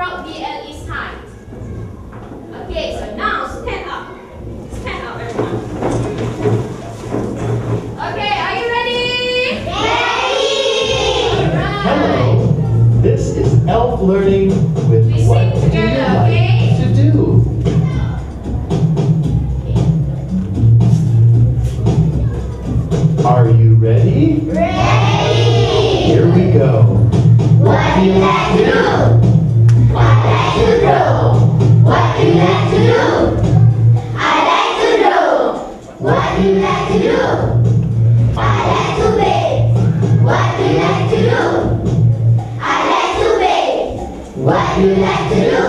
frog BLE side. Okay, so now stand up. Stand up, everyone. Okay, are you ready? Ready! Alright. Hello, this is Elf Learning with We What sing Do You together, Like okay? to Do? Are you ready? Ready! Here we go. What do you like to do? I like to draw. What do you like to do? I like to draw. What do you like to do? I like to bake. What do you like to do? I like to bake. What do you like to do?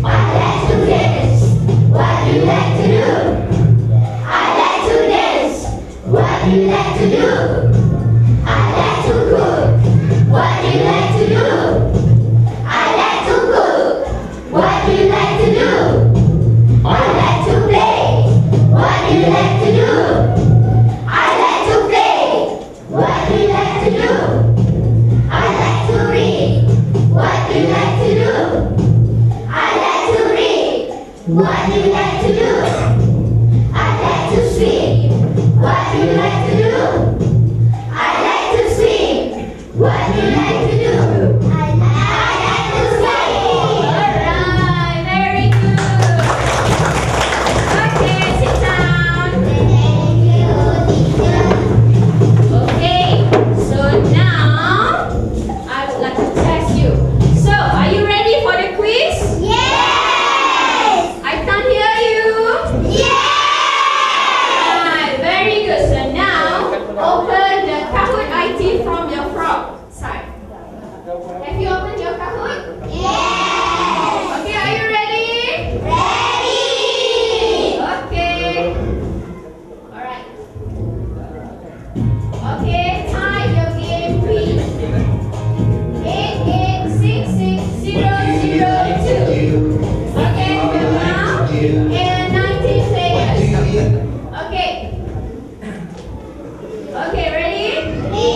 I like to dance. What do you like to do? I like to dance. What do you like to do? I like to cook. What do you like to do? I like to cook. What do you like to do? I like to play. What do you like to do? I like to play. What do you like to do? I like to read. What do you like to do? I like to read. What do you like to do? I like to swim. What do you like to do? I like to swim. What do you like to do? I like to swim. Alright, very good. Okay, sit down. Thank you, teacher. Okay, so now I would like to test you. So, are you ready for the quiz? Yes! I can't hear you. Yes! Alright, very good. So now, open the Kahoot IT from your frog side. Have you opened your Kahoot? Yes! Okay, are you ready? Ready! Okay. Alright. Okay, type your game please. 88660002. Okay, for now. And 19 players. Okay. Okay, ready? Ready!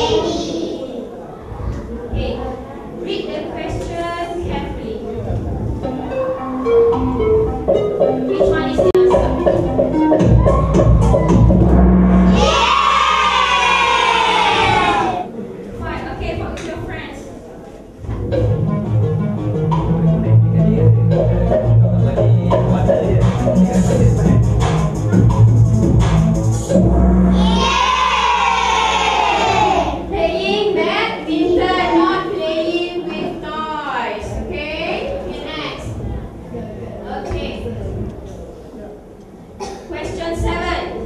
Okay. Read the question carefully. Which one is the answer? Fine. Okay, what with your friends? Playing badminton, not playing with toys. Okay? Okay, next. Okay. Question 7.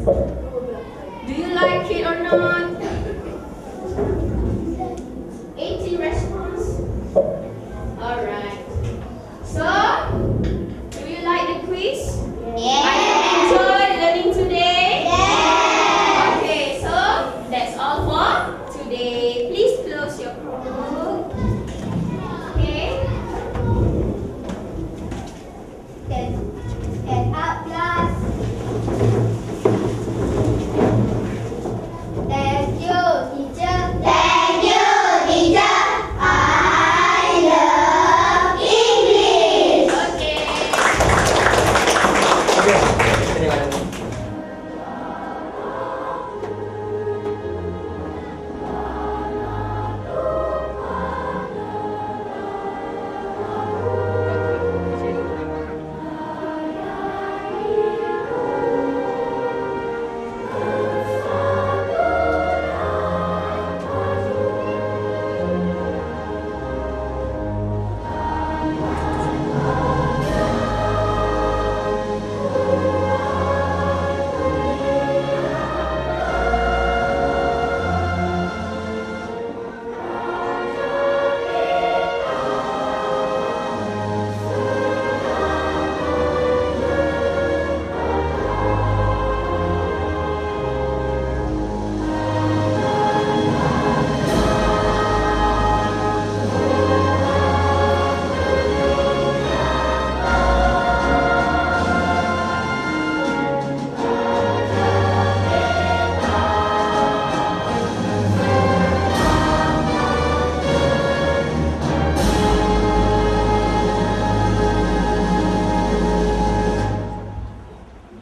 Do you like it or not? 80 response. Alright. So, do you like the quiz? Are you enjoyed learning today? Okay, so that's all for today. Please close your book. Okay. Stand up, class. Thank you, teacher. Thank you, teacher. I love English. Okay.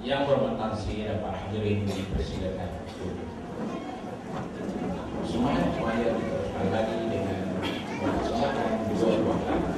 Yang bermutasi dan para hadirin dipersilakan duduk. Semuanya diteruskan lagi dengan melaksanakan dua ruang tamu.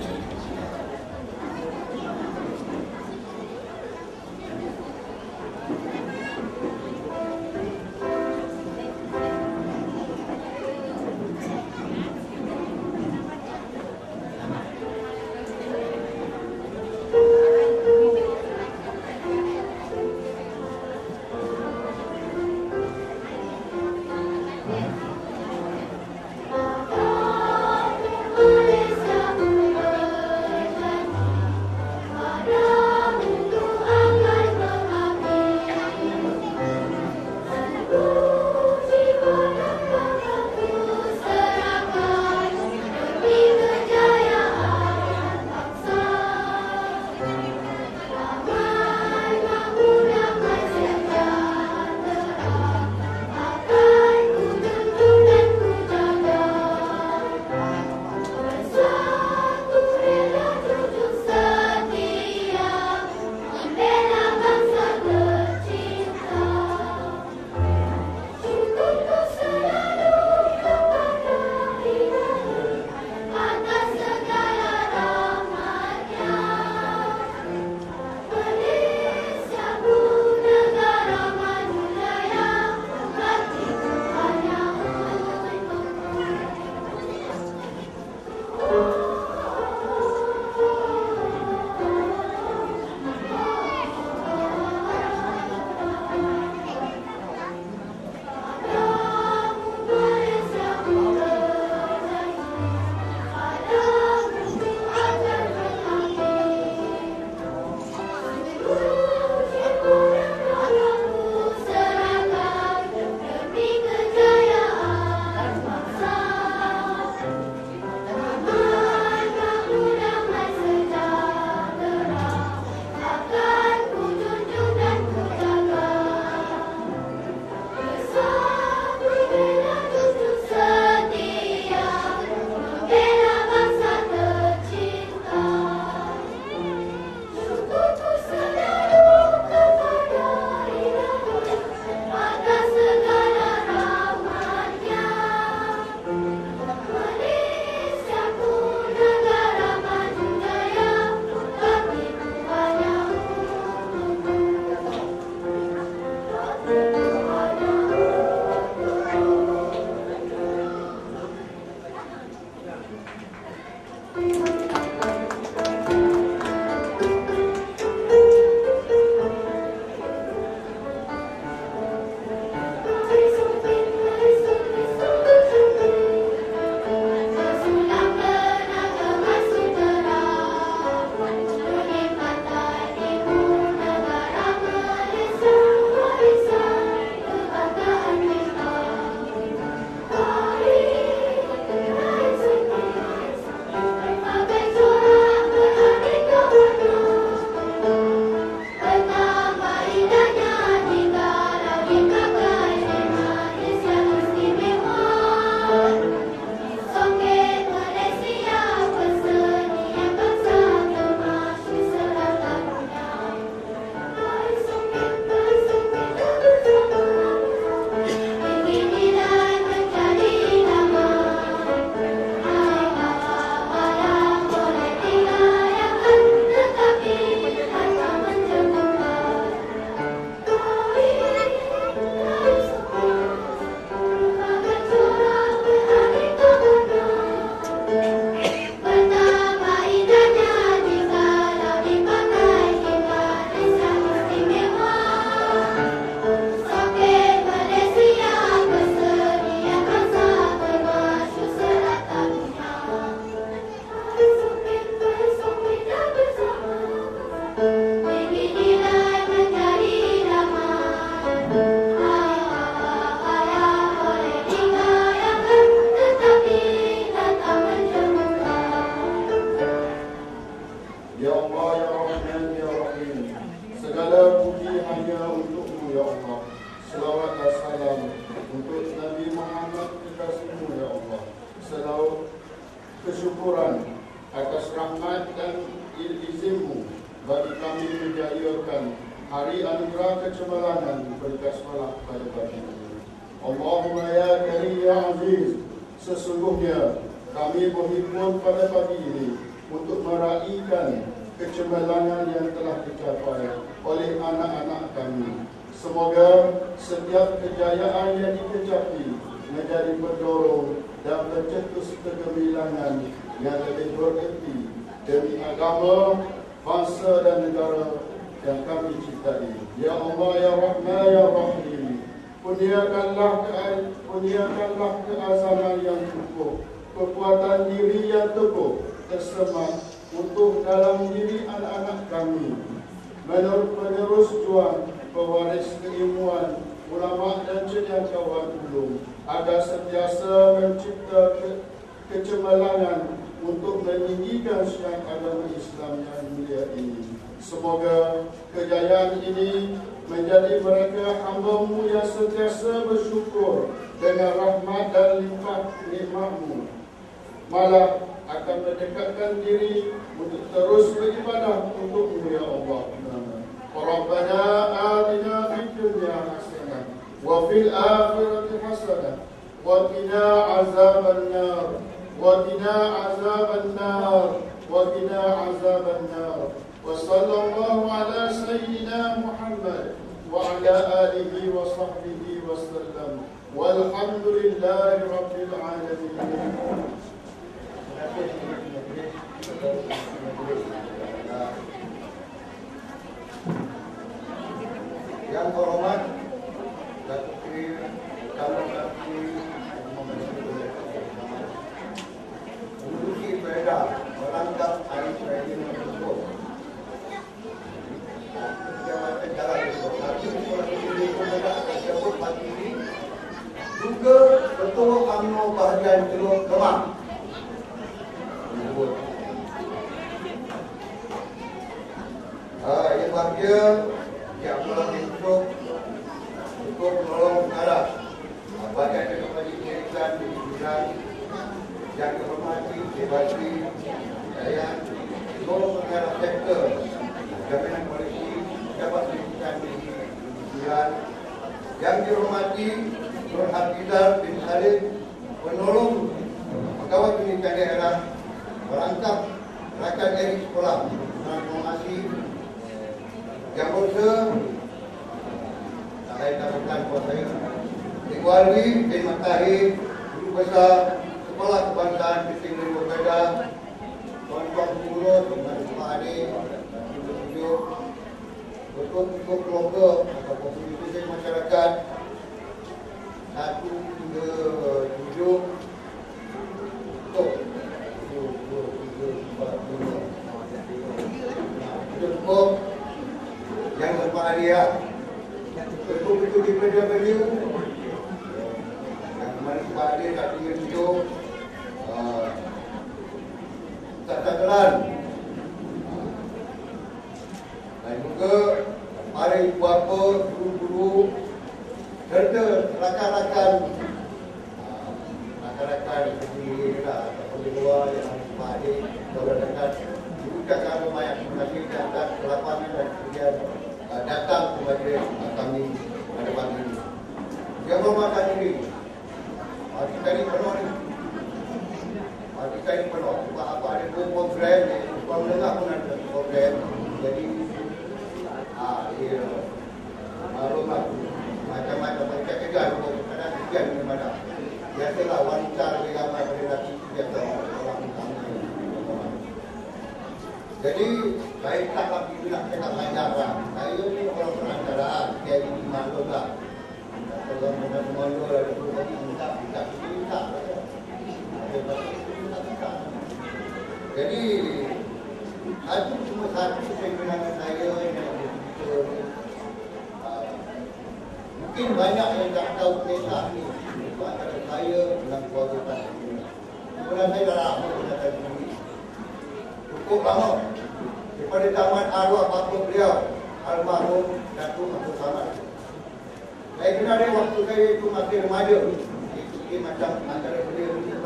syukuran atas rahmat dan izin-Mu bagi kami menjayakan hari anugerah kecemerlangan berkat sekolah pada pagi ini. Allahumma ya Karim ya Aziz, sesungguhnya kami berhimpun pada pagi ini untuk meraihkan kecemerlangan yang telah dicapai oleh anak-anak kami. Semoga setiap kejayaan yang dikecapi menjadi pendorong dan pencetus kegemilangan yang lebih bererti demi agama, bangsa dan negara yang kami cintai. Ya Allah, Ya Rahman, Ya Rahim, kurniakanlah keazaman yang cukup, kekuatan diri yang teguh, tersemat untuk dalam diri anak-anak kami, penerus juang, pewaris keilmuan, ulama dan cendekiawan ulum, agar sentiasa mencipta kecemerlangan untuk meninggikan syiar agama Islam yang mulia ini. Semoga kejayaan ini menjadi mereka hamba-Mu yang sentiasa bersyukur dengan rahmat dan limpah nikmat-Mu, malah akan mendekatkan diri untuk terus beribadah untuk-Mu ya Allah. Rabbana atina fid dunya hasanah wa fil akhirati hasanah wa qina azaban nar wa qina azaban nar wa qina azaban nar. Wa sallallahu ala sayyidina Muhammad wa ala alihi wa sahbihi wa sallam. Walhamdulillahi rabbil alamin. Yang hormat Datuk Seri Datuk Seri menduduki sepeda merangkap hari sepeda tersebut. Jabatan jalan tersebut. Satu sekolah tinggi pemuda tersebut pagi ini juga Ketua UMNO bahagian Teluk Kemang. Yang bahagia yang telah diutuk untuk menolong negara. Bahagian Teknologi Pendidikan di Bidang yang dihormati Debati Dayang seluruh negara sektor jaminan polisi dapat pendidikan di Bidang yang dihormati Nur Hafizah bin Khalid, penolong pegawai pendidikan daerah, merangkap rakyat dari sekolah transformasi yang berusaha saya katakan buat saya Ibu Alwi bin Matahir, Guru Besar Sekolah Kebangsaan Bising Limbu Peda, Tuan-tuan guru, Tuan-tuan adik, betul-betul keluarga atau komunitas masyarakat 1 hingga 7 cukup yang berbahagia betul-betul di PW yang kemarin berbahagia tak tinggal hidup tak jalan dan juga para ibu bapa, guru-guru serta rakan-rakan sendiri ataupun di luar yang berbahagia berdekat mengucapkan banyak terima kasih atas kelapangan dan kemudian datang ke majlis kami pada pagi ini. Yang berhormat ini, kita ini penuh ni. Kita ini penuh. Sebab apa ada 2 program, kalau mendengar pun ada program. Jadi, dia maklumlah macam-macam mereka kejar untuk kadang sekian di mana. Biasalah wanita lebih ramai pada lelaki biasa orang utama. Jadi, saya tak lagi nak cakap banyak lah. Saya ni orang perantaraan. Dia ini maklum lah. Kalau mana semua lah, dia pun tadi minta. Jadi, satu saya kenangan saya yang betul. Mungkin banyak yang tak tahu kisah ni. Itu antara saya dengan keluarga saya. Kemudian saya dah lama saya sendiri. Cukup lama. Daripada tamat arwah bapa beliau, almarhum Datuk Abdul Samad. Saya kenal dia waktu saya itu masih remaja. Dia macam antara beliau 18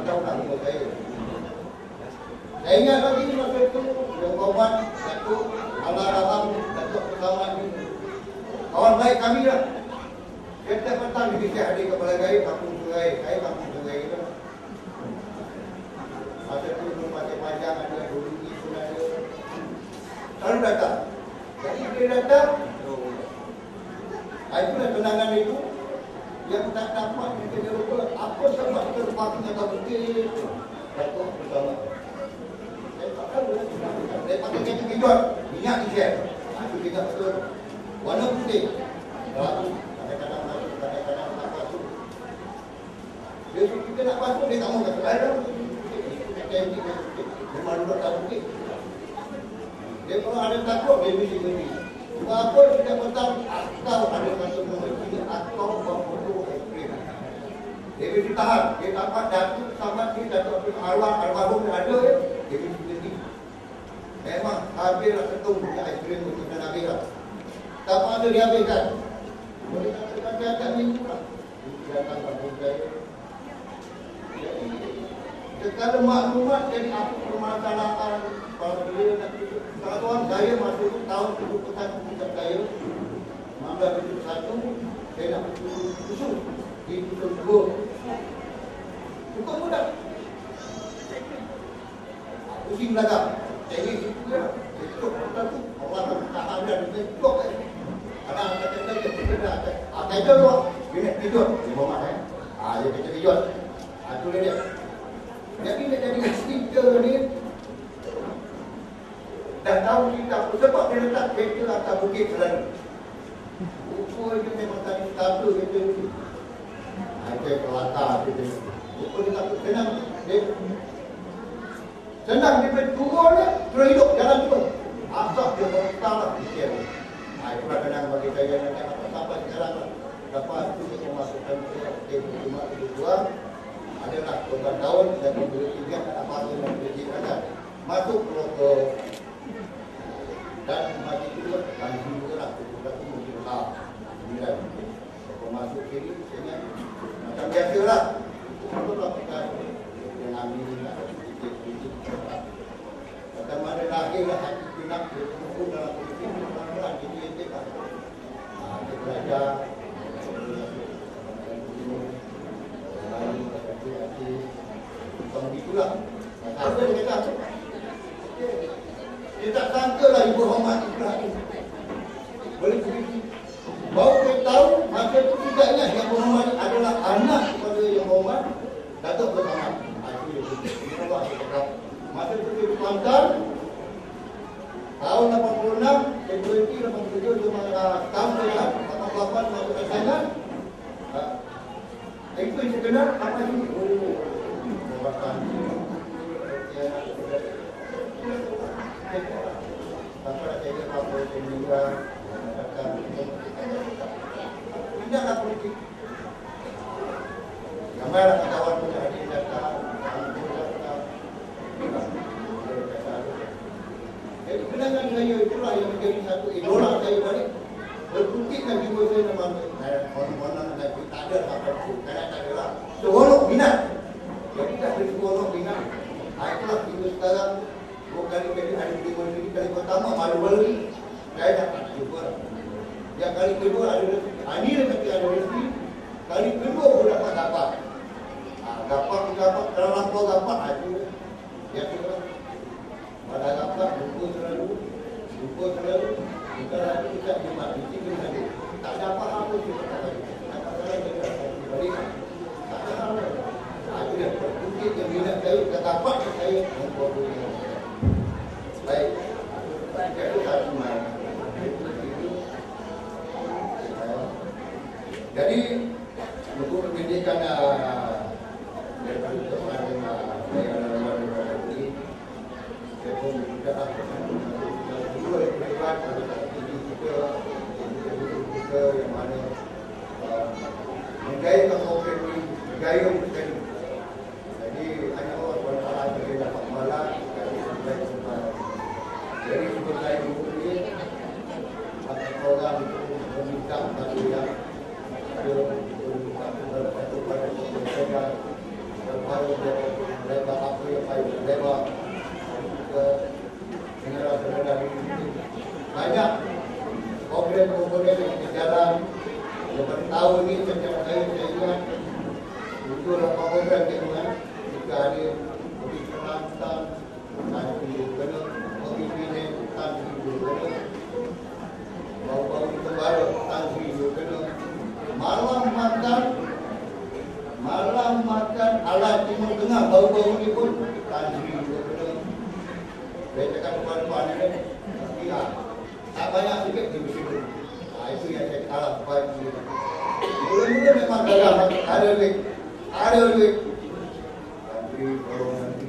tahun lah umur saya. Saya ingat lagi masa itu yang kawan Datuk Alaraham, Datuk Selamat ni. Kawan baik kami lah. Dia setiap petang dia kisah hadir kepala gaya kampung sungai. Saya kampung sungai itu. Masa itu belum pakai panjang, ada dulu pun ada. Lalu datang. Jadi dia datang. Itulah kenangan itu. Yang tak dapat kita lupa. Apa sebab terpaksa tak mungkin. Datuk bersama. Saya pakai kereta kejut, minyak diesel. Itu juga betul. Warna putih. Kadang-kadang masuk, kadang-kadang tak masuk. Dia suruh kita nak masuk, dia tak mahu kata. Ada memang duduk tak putih. Dia kalau ada takut, dia mesti berhenti. Apa tidak petang, atau ada satu mengerti, atau berfoto ekstrim. Dia mesti tahan. Dia dapat Datuk Selamat ni, Datuk Almarhum ada, dia mesti berhenti. Memang habislah ketung punya aiskrim untuk dan habislah. Tak ada dihabiskan. Boleh katakan dia agak minggu lah. Dia datang kampung saya. Segala maklumat jadi apa permasalahan kalau dia nak tutup. Kalau tuan saya masuk tahun 71 kita saya 1971 saya nak tutup di tutup dua. Cukup mudah. Pusing belakang. Jadi itu dia. Itu orang tu orang tak ada di blok. Ada kata dia tidak ada. Ada tu dia tidur di rumah saya. Dia kata tidur. Itu dia. Jadi dia jadi stiker ni. Dah tahu kita sebab dia letak kereta atas bukit selalu. Ukur dia memang tadi satu kereta ni. Ada kelakar dia. Ukur dia tak senang. Dia senang dia turun dia, terus hidup jalan tu. Asap dia berputar lah fikir. Itulah kenang bagi saya yang sampai sekarang lah. Lepas itu kita masukkan ke rumah kedua adalah beberapa tahun dan memberi tiga apa yang menjadikan masuk ke dan mati kedua dan juga lah kita mungkin lah. Kemudian masuk kiri saya macam biasa lah. Itu lah kita yang ambil lah. Bagaimana lahirlah hati kita berkumpul dalam politik pelan-pelan jadi ente kan. Kita belajar begitulah. Apa dia kata? Dia tak sangka lah Ibu Hormat Ibrahim boleh begitu. Baru dia tahu masa itu tidak ingat Yang Hormat adalah anak kepada Yang Hormat Datuk Bersama. Masa itu dia dipantar tahun 86, Februari 87 tahun dia 88 masuk Rasanan. Itu yang saya kenal apa ini? Bahkan sampai saya apa yang meninggal akan tidaklah politik. Gambarlah kawan punya hadir datang. Jadi kenangan saya itulah yang menjadi satu idola saya balik. Berbukitkan jiwa saya memang orang-orang nanti tak ada apa itu. Kadang tak ada lah. Seronok minat. Jadi tak ada seronok minat. Itulah kita sekarang 2 kali ada 5 kali pertama malu lagi. Saya dapat jumpa. Yang kali kedua ada rezeki. Ini rezeki ada rezeki. Kali kedua pun dapat. Dapat kalau lampau dapat itu. Yang kedua. Pada dapat jumpa selalu. Kita lagi kita jumpa di sini. Tak ada apa-apa kita tak ada. Tak ada apa. Itu dia. Mungkin yang minat saya dapat saya membuat dunia. Baik. Itu satu main. Jadi untuk pendidikan daripada teman-teman ini, saya pun sudah dua peringkat kita yang mana menggayahkan operasi gaya bukan. Jadi hanya orang berpahala boleh dapat malam dari sebelum saya ini orang itu meminta pada yang satu pada mereka lebar apa yang baik lebar ini macam saya ingat itu adalah program dengan jika ada pergi Kelantan, nanti kena pergi Penang, nanti kena bau-bau itu baru, nanti kena malam makan alat Timur Tengah, bau-bau ini pun nanti kena. Saya cakap depan-depan ini, tidak, tak banyak sikit di sini. Itu yang saya kalah kepada ini. Mula-mula memang ada duit. Nanti, kalau nanti.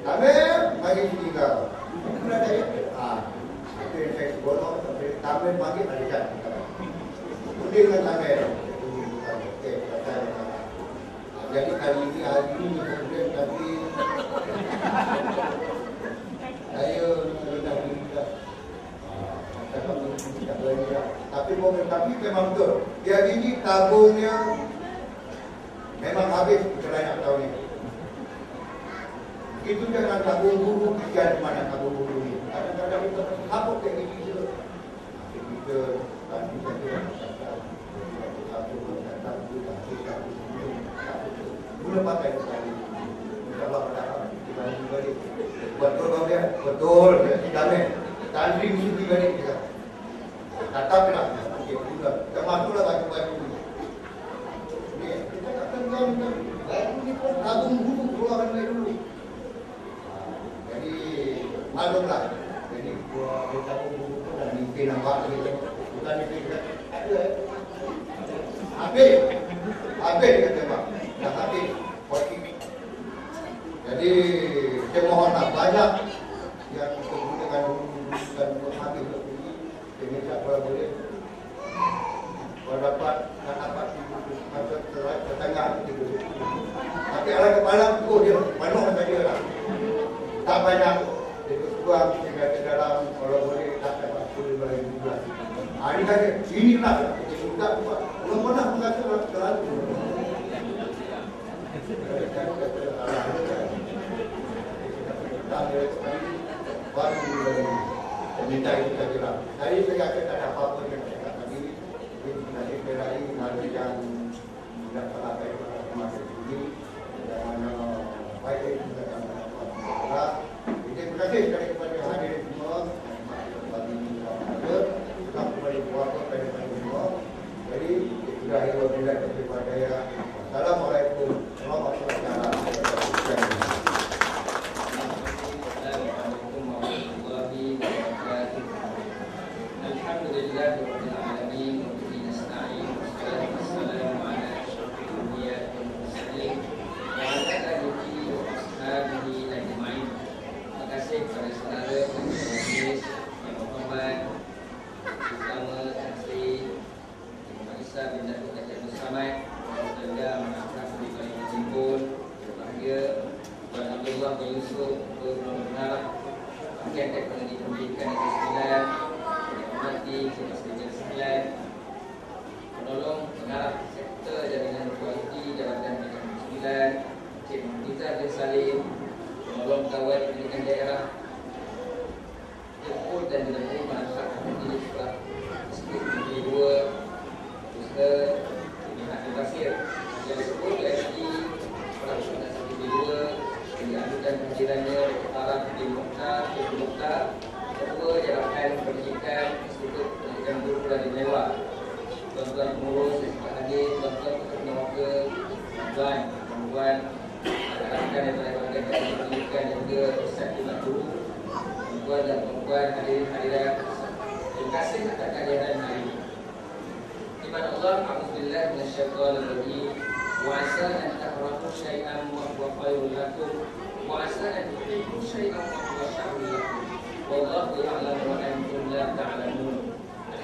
Ambil, bagi tinggal. Sudah saya. Itu yang saya sebut. Ambil, bagi ada jatuh. Kemudian dengan ambil. Okey, jadi kali ini, kemudian nanti. Saya rendah diri dah. Tapi memang betul. Dia ini tabungnya memang habis kerana tahun ini. Itu jangan tabung guru, kerja di mana tabung guru ini. Kadang-kadang kita hapus kayak gini je. Kita tadi saja guna pakai sekali. InsyaAllah pada kita balik. Betul dia, betul. Tidak tadi mesti balik kita. Tataplah. Okey, sudah. Termasuklah baju-baju ini. Kita katakan baju ni pun tabung dulu, keluarkan dari dulu. Jadi maklumlah. Jadi kita tabung dulu pun dah mimpi nampak gitu. Bukan mimpi kita. Habis kata Pak. Dah habis. Jadi saya mohonlah banyak yang kita gunakan dulu dan habis ini. Ini siapa boleh kalau dapat masuk ke tengah itu. Tapi ala kepala dia penuh saja lah. Tak banyak. Itu kurang sehingga ke dalam kalau boleh tak dapat 10-12. Ini saja. Inilah sudah belum pernah mengatakan terlalu. Minta itu saja lah. Tadi saya kata tak ada apa-apa yang saya kata tadi. Nanti saya lagi ada yang tidak salah baik masa ini. Dan mana baik itu tidak salah. Terima kasih sekali kepada hadirin semua. Bagi kita tetap kembali puasa pada semua. Jadi sudah hidup tidak kepada ya. Assalamualaikum warahmatullahi wabarakatuh.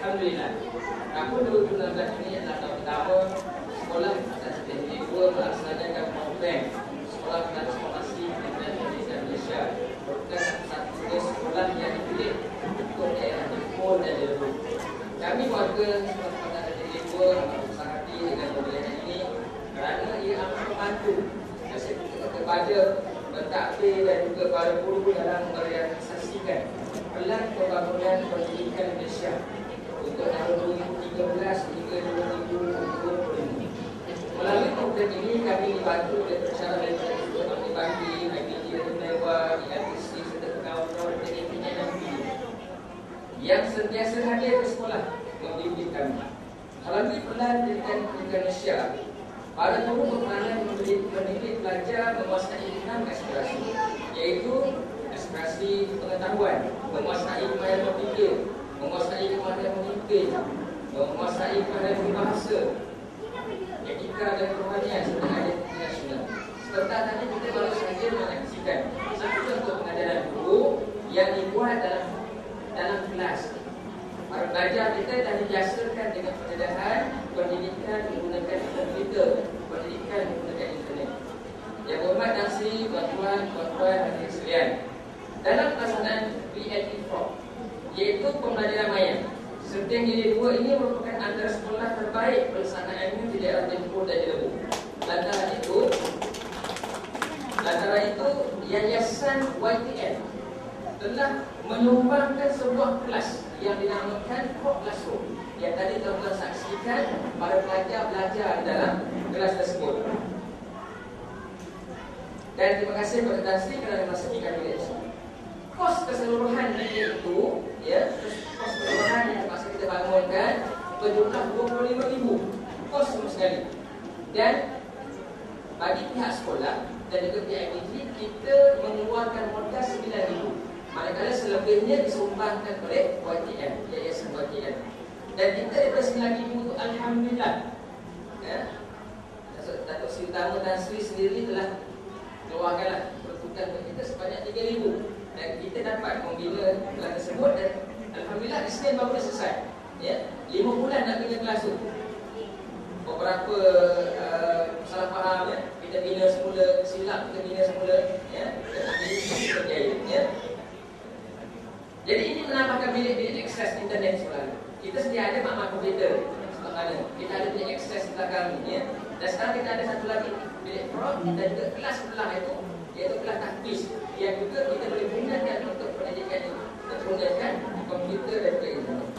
Alhamdulillah. Tahun 2016 ini adalah tahun pertama sekolah atas teknik 2 melaksanakan program sekolah transformasi pendidikan Malaysia. Merupakan satu sekolah yang dipilih untuk daerah Jepun dan Jeru. Kami warga sekolah teknik 2 amat besar hati dengan pemilihan ini kerana ia amat membantu kepada pentakbir dan juga para guru dalam merealisasikan pelan pembangunan pendidikan Malaysia untuk tahun 2030 hingga 2025. Melalui program ini kami dibantu oleh persyaratan daripada Kami Bangki, IPG, Dewa, IATC, serta kawan-kawan TNT dan PID yang sentiasa hadir ke sekolah membimbing kami. Melalui Pendidikan Indonesia, para guru berperanan mendidik pelajar menguasai 6 aspirasi, iaitu aspirasi pengetahuan, menguasai kemampuan berfikir, menguasai kemampuan memimpin, menguasai kemampuan berbahasa, etika dan kerohanian serta identiti nasional. Sebentar tadi kita baru saja menyaksikan satu contoh pengajaran guru yang dibuat dalam kelas. Para pelajar kita dah dibiasakan dengan pendedahan pendidikan menggunakan komputer, pendidikan menggunakan internet. Yang berhormat dan sri, tuan-tuan hadirin sekalian, dalam pelaksanaan PLT Pro, iaitu pembelajaran maya, Serdang Jilid 2 ini merupakan antara sekolah terbaik pelaksanaannya di daerah Tempur dan Jelebu. Lantaran itu, Yayasan YTN telah menyumbangkan sebuah kelas yang dinamakan Pro Classroom yang tadi tuan-tuan saksikan para pelajar belajar dalam kelas tersebut. Dan terima kasih kepada Tan Sri kerana memastikan bilik ini. Kos keseluruhan itu, kos keseluruhan yang terpaksa kita bangunkan berjumlah 25,000 kos semua sekali. Dan bagi pihak sekolah dan juga pihak IPG, kita mengeluarkan modal 9,000. Manakala selebihnya disumbangkan oleh YTN, Yayasan YTN. Dan kita daripada 9,000 itu alhamdulillah, Datuk Seri Utama Tan Sri sendiri telah keluarkanlah pertukaran untuk kita sebanyak 3,000. Dan kita dapat membina kelas tersebut dan alhamdulillah di Senin baru selesai. 5 bulan nak bina kelas tu. Beberapa salah faham, kita bina semula, silap kita bina semula, kita berjaya. Jadi ini menambahkan bilik-bilik akses internet sebenarnya. Kita sedia ada makmal komputer sebab mana kita ada bilik akses belakang ni, Dan sekarang kita ada satu lagi bilik pro dan juga kelas sebelah itu, iaitu kelas tahfiz yang juga kita boleh gunakan untuk pendidikan itu, menggunakan komputer dan juga internet.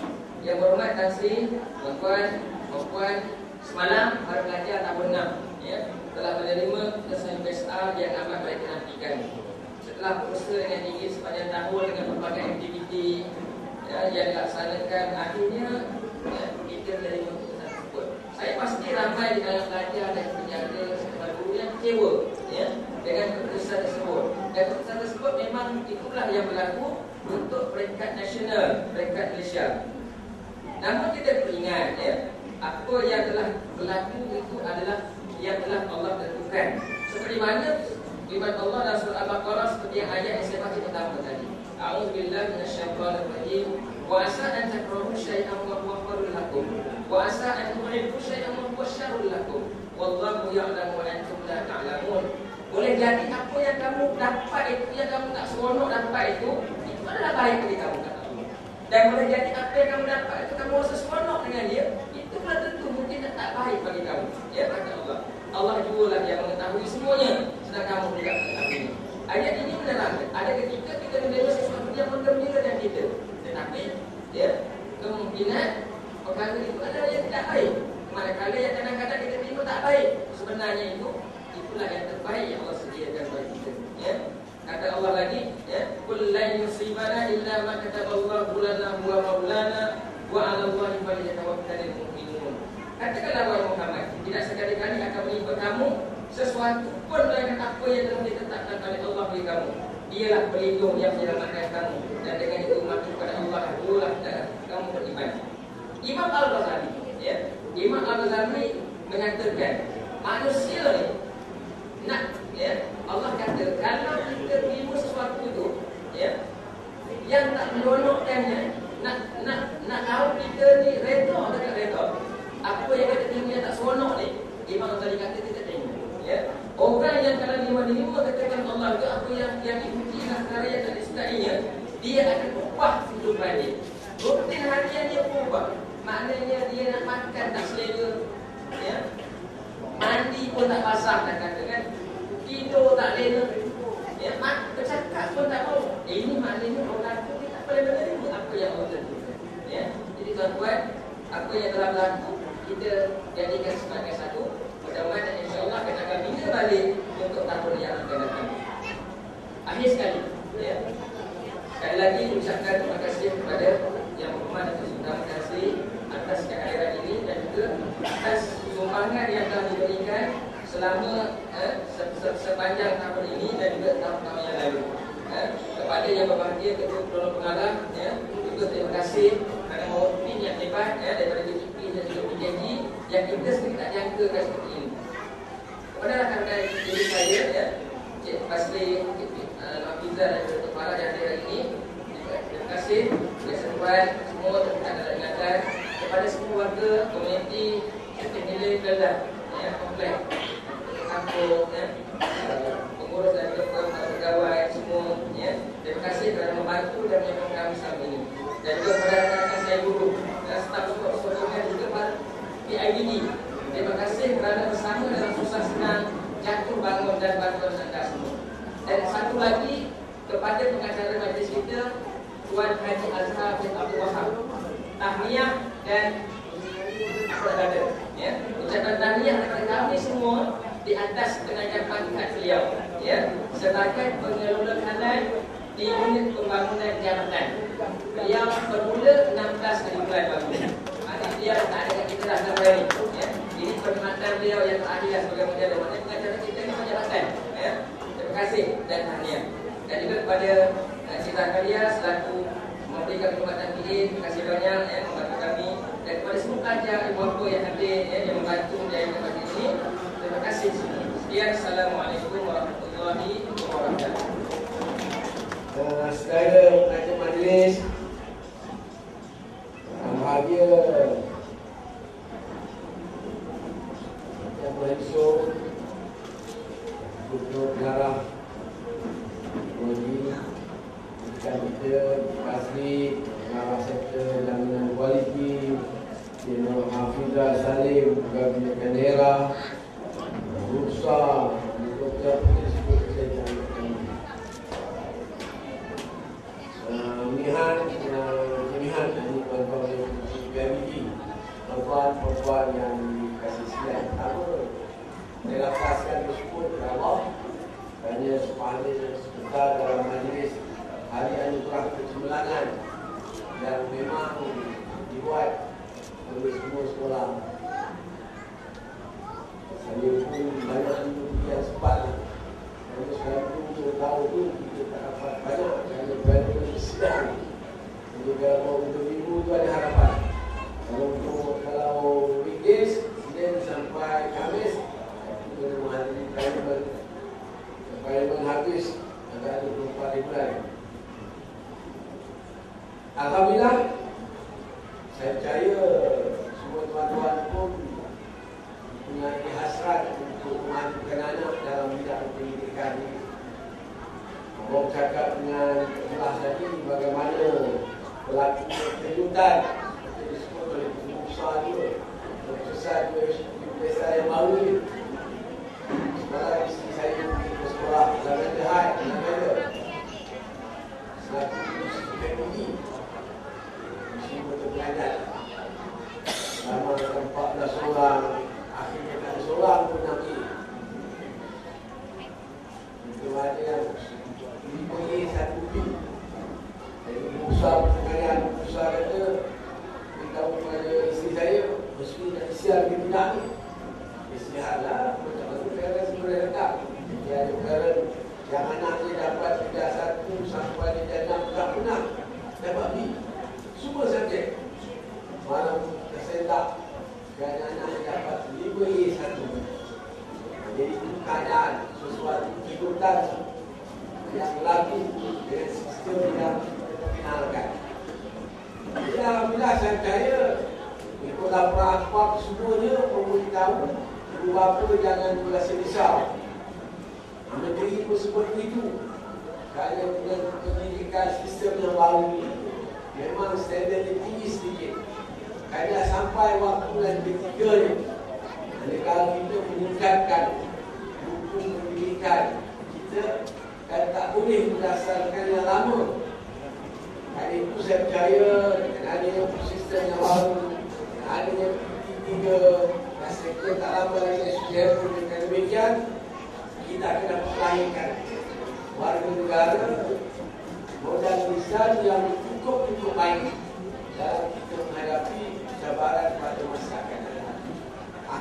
Yang berhormat Tan Sri, tuan-tuan, semalam para pelajar tahun 6 telah menerima keputusan PSA yang amat baik dinantikan. Setelah berusaha dengan tinggi sepanjang tahun dengan berbagai aktiviti yang dilaksanakan, akhirnya kita menerima keputusan tersebut. Saya pasti ramai di dalam pelajar dan penjaga serta guru yang kecewa dengan keputusan tersebut. Dan keputusan tersebut memang itulah yang berlaku untuk peringkat nasional, peringkat Malaysia. Namun kita ingat apa yang telah berlaku itu adalah yang telah Allah tentukan. Seperti mana firman Allah dalam surah Al-Baqarah seperti yang ayat yang saya baca pertama tadi. A'udzubillahi minasyaitonir rajim. Wa asa an takrahu syai'an wa huwa khairul lakum. Wa asa an tuhibbu syai'an wa huwa syarrul lakum. Wallahu ya'lamu wa antum la ta'lamun. Boleh jadi apa yang kamu dapat itu, yang kamu tak seronok dapat itu adalah baik bagi kamu, kata Allah. Dan boleh jadi apa yang kamu dapat itu kamu rasa seronok dengan dia, itu pula tentu mungkin tak baik bagi kamu. Kata Allah. Allah jualah yang mengetahui semuanya, sedang kamu tidak mengetahui. Ayat ini menerangkan ada ketika kita menerima sesuatu yang menggembirakan kita, tetapi kemungkinan perkara itu adalah yang tidak baik. Manakala yang kadang-kadang kita terima tak baik, sebenarnya itulah yang terbaik yang Allah sediakan bagi kita. Kata Allah lagi, qul lan yusibana illa ma kataballahu lana huwa maulana wa 'ala Allahi falyatawakkalul mu'minun. Katakanlah wahai Muhammad, tidak sekali-kali akan menimpa kamu sesuatu pun melainkan apa yang telah ditetapkan oleh Allah bagi kamu. Dialah pelindung yang menyelamatkan kamu, dan dengan itu maka kepada Allah jualah kamu beriman. Imam Al-Ghazali, Imam Al-Ghazali mengatakan manusia ni nak, Allah kata kalau kita terima sesuatu itu, yang tak menolakkannya, nak tahu kita ni redha atau tak redha, apa yang kita terima yang tak seronok ni, Imam Ghazali kata kita terima. Orang yang kalau menerima katakan Allah itu apa yang dipuji dan perkara yang tak disukainya, dia akan ubah kehidupan dia. Rutin harian dia berubah. Maknanya dia nak makan tak selera, mandi pun tak basah, tak katakan, tidur tak lena, bercakap pun tak mau. Ini maknanya orang tu dia tak boleh menerima apa yang Allah tentukan. Jadi tuan-tuan, apa yang telah berlaku kita jadikan sebagai satu pedoman dan insyaAllah kita akan bina balik untuk tahun yang akan datang. Akhir sekali, ya. Sekali lagi ucapkan terima kasih kepada Yang Berhormat Datuk Seri Tun Tan Sri atas kehadiran ini dan juga atas sumbangan yang telah diberikan selama sepanjang tahun ini dan juga tahun-tahun yang lalu. Kepada yang berbahagia Ketua Penolong Pengarah, juga terima kasih kerana membawa tim yang hebat daripada DPP dan juga PJG yang kita sendiri tak jangkakan seperti ini. Kepada rakan-rakan diri saya, Cik Basri, Hafiza dan juga Dr. Farah yang hadir hari ini, terima kasih kepada semua semua terdekat dalam ingatan, kepada semua warga komuniti Siti Nilai Kedah, komplek kampung, pengurus dan juga pegawai semua, terima kasih kerana membantu dan menyokong kami selama ini. Dan juga kepada rakan-rakan saya guru, staf support-supportnya juga PIBD. Terima kasih kerana bersama dalam susah senang jatuh bangun dan bantuan anda semua. Dan satu lagi kepada pengacara majlis kita Tuan Haji Azhar bin Abdul Wahab, tahniah dan ucapan tahniah kepada kami semua di atas kenaikan pangkat beliau, sebagai pengelola kanan di unit pembangunan jabatan. Beliau bermula 16 hari bulan baru. Dia tak ada kat kita dah sampai ni. Ini perkhidmatan beliau yang terakhir sebagai pengacara. Maknanya pengacara kita ni jabatan. Terima kasih dan tahniah. Dan juga kepada Cik Zakaria selaku memberikan perkhidmatan PA, terima kasih banyak membantu kami. Dan kepada semua pelajar ibu bapa yang hadir yang membantu menjadi tempat ini, terima kasih semua. Sekian, Assalamualaikum warahmatullahi wabarakatuh. Saudara pengajar majlis yang bahagia, yang berlangsung Gubernur Pengarah Pendidikan kita Basri, Pengarah Sektor Jaminan Kualiti Dino Hafizah Salim, Pegawai Pendidikan Daerah Bursa, Dr. Pilihan ini tuan-tuan yang PIBD, tuan-tuan yang dikasih silat. Pertama, saya lapaskan bersyukur kepada Allah kerana sebentar dalam majlis hari anugerah kecemerlangan yang memang dibuat oleh semua sekolah. Saya pun banyak yang sempat kerana selalu tahu tu kita tak dapat banyak kerana banyak sidang. Jadi kalau untuk minggu tu ada harapan. Kalau weekdays, Senin sampai Khamis, kita menghadiri parlimen habis ada 24 hari bulan. Alhamdulillah, saya percaya semua tuan-tuan pun mempunyai hasrat untuk memajukan anak dalam bidang pendidikan ini. Mau cakap dengan kelas tadi bagaimana berlaku kejutan seperti disebut oleh pengusaha juga, keputusan universiti yang baru ini. Sekarang isteri saya pergi ke sekolah Laman Jahat di Negara selaku PIBD mesti betul-betul selama 14 orang, akhirnya tak ada seorang pun nak pergi. Itu ada yang diboleh satu pin. Jadi usaha kata beritahu kepada isteri saya, mesti nak siap dia tidak ni. Sihatlah, macam mana parents boleh letak. Dia ada parent yang anak dia dapat tidak 1 sampai dia 6 tak pernah dapat B. Semua subjek. Malam tersentak kerana anak dia dapat 5A1. Jadi itu keadaan sesuatu kejutan yang berlaku dengan sistem yang dikenalkan. Jadi alhamdulillah saya percaya ikut laporan akhbar semuanya memberitahu ibu bapa jangan berasa risau. Negeri pun seperti itu. Kerana dengan pendidikan sistem yang baru ini memang standard dia tinggi sedikit. Kerana sampai waktu bulan ketiga ni, kalau kita meningkatkan buku pendidikan kita, dan tak boleh berdasarkan yang lama. Kerana itu saya percaya dengan adanya sistem yang baru, adanya tiga sektor tak lama lagi SPM pun dengan demikian kita akan dapat melahirkan warga negara modal lisan yang cukup baik dalam kita menghadapi cabaran pada masyarakat.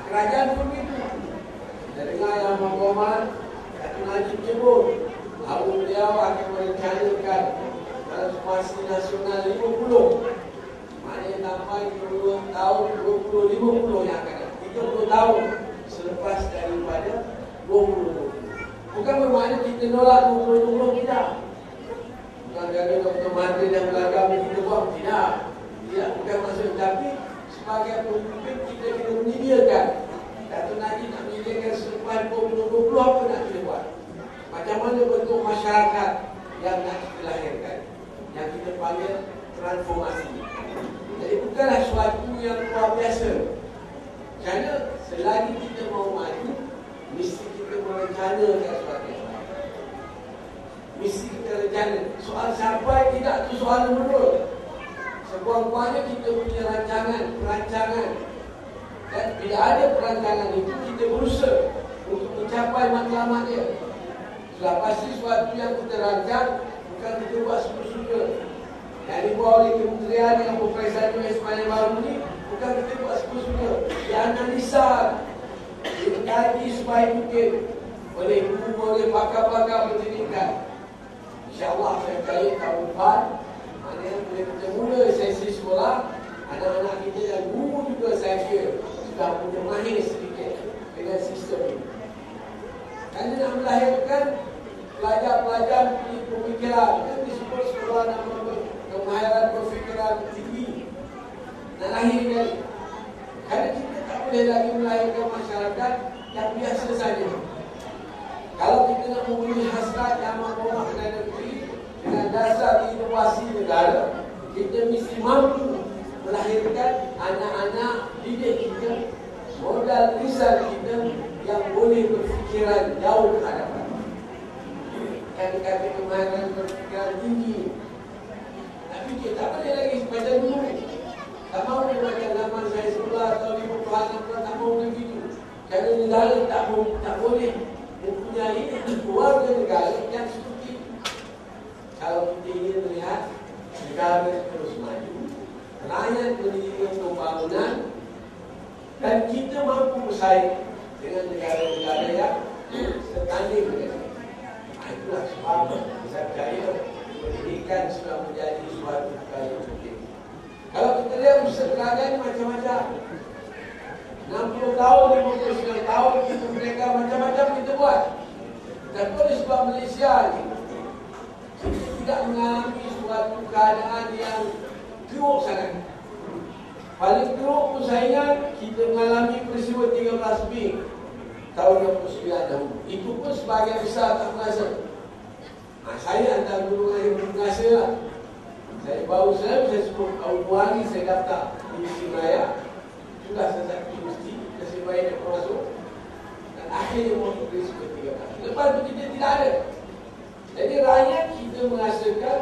Kerajaan pun begitu. Kita dengar yang Muhammad Datuk Najib sebut bahawa beliau akan merencanakan transformasi nasional 50. Maknanya sampai 20 tahun, 20-50 yang akan datang. 30 tahun selepas daripada 2020. Bukan bermakna kita nolak 2020, tidak. Bukan kerana Dr. Mahathir dan belakang kita buat, tidak. Tidak, bukan maksud. Tapi sebagai pemimpin kita kena menyediakan. Datuk Najib nak menyediakan selepas 2020 apa nak kita buat. Macam mana bentuk masyarakat yang nak kita lahirkan. Yang kita panggil transformasi. Jadi bukanlah sesuatu yang luar biasa. Kerana selagi kita mau maju, mesti kita merencanakan sesuatu yang baik. Mesti kita rencana. Soal sampai tidak itu soal menurut. Sekurang-kurangnya kita punya perancangan. Dan bila ada perancangan itu, kita berusaha untuk mencapai matlamat dia. Sudah pasti sesuatu yang kita rancang, bukan kita buat suka-suka. Yang dibuat oleh kementerian yang berperisai sepanjang baru ini, bukan kita buat suka-suka. Dianalisa, dikaji sebaik mungkin oleh guru, oleh pakar-pakar pendidikan. InsyaAllah saya percaya tahun depan, maknanya bila kita mula sesi sekolah, anak-anak kita dan guru juga saya kira sudah punya mahir sedikit dengan sistem ini. Kerana nak melahirkan pelajar-pelajar punya pemikiran, kan disebut sekolah nama kemahiran berfikiran tinggi. Nak lahirkan. Kerana kita tak boleh lagi melahirkan masyarakat yang biasa saja. Kalau kita nak memberi hasrat yang mampu dan negeri dengan dasar inovasi negara, kita mesti mampu melahirkan anak-anak didik kita, modal lisan kita yang boleh berfikiran jauh ke hadapan. Kata-kata kemahiran berfikiran tinggi. Tapi kita tak boleh lagi macam dulu. Tak mahu dia macam zaman saya sekolah atau 50 tahun tak mahu begitu. Kerana negara tak boleh mempunyai keluarga negara yang seperti itu. Kalau kita ingin melihat negara terus maju, rakyat menjadi pembangunan dan kita mampu bersaing dengan negara-negara yang setanding dengan kita. Itulah sebab saya percaya pendidikan sudah menjadi suatu perkara yang penting. Kalau kita lihat usaha kerajaan macam-macam, 60 tahun, 59 tahun kita mereka macam-macam kita buat. Tapi oleh sebab Malaysia ni, kita tidak mengalami suatu keadaan yang teruk sangat. Paling teruk pun saya kita mengalami peristiwa 13 Mei tahun 69 dahulu. Itu pun sebagian besar tak merasa. Saya antara golongan yang bermerasa lah. Saya baru saya sebut tahun 2 hari saya daftar di Mesti Raya. Itulah satu mesti nasib baik dia masuk. Dan akhirnya waktu peristiwa 13. Lepas itu kita tidak ada. Jadi rakyat kita merasakan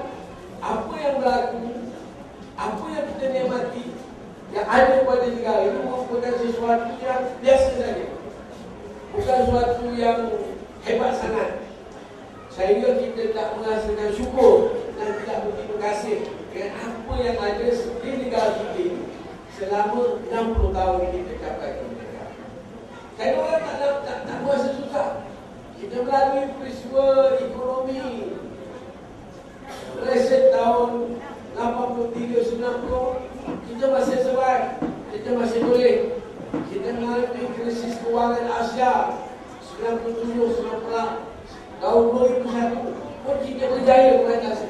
apa yang berlaku, apa yang kita nikmati, yang ada pada negara ini merupakan sesuatu yang biasa saja. Bukan sesuatu yang hebat sangat. Sehingga kita tak merasakan syukur dan tidak berterima kasih dengan apa yang ada di negara kita ini selama 60 tahun kita capai kemerdekaan. Saya orang tak merasa susah. Kita melalui peristiwa ekonomi reset tahun 83-90, kita masih survive, kita masih boleh. Kita mengalami krisis kewangan Asia 97-98, tahun 2001 pun kita berjaya mengatasi.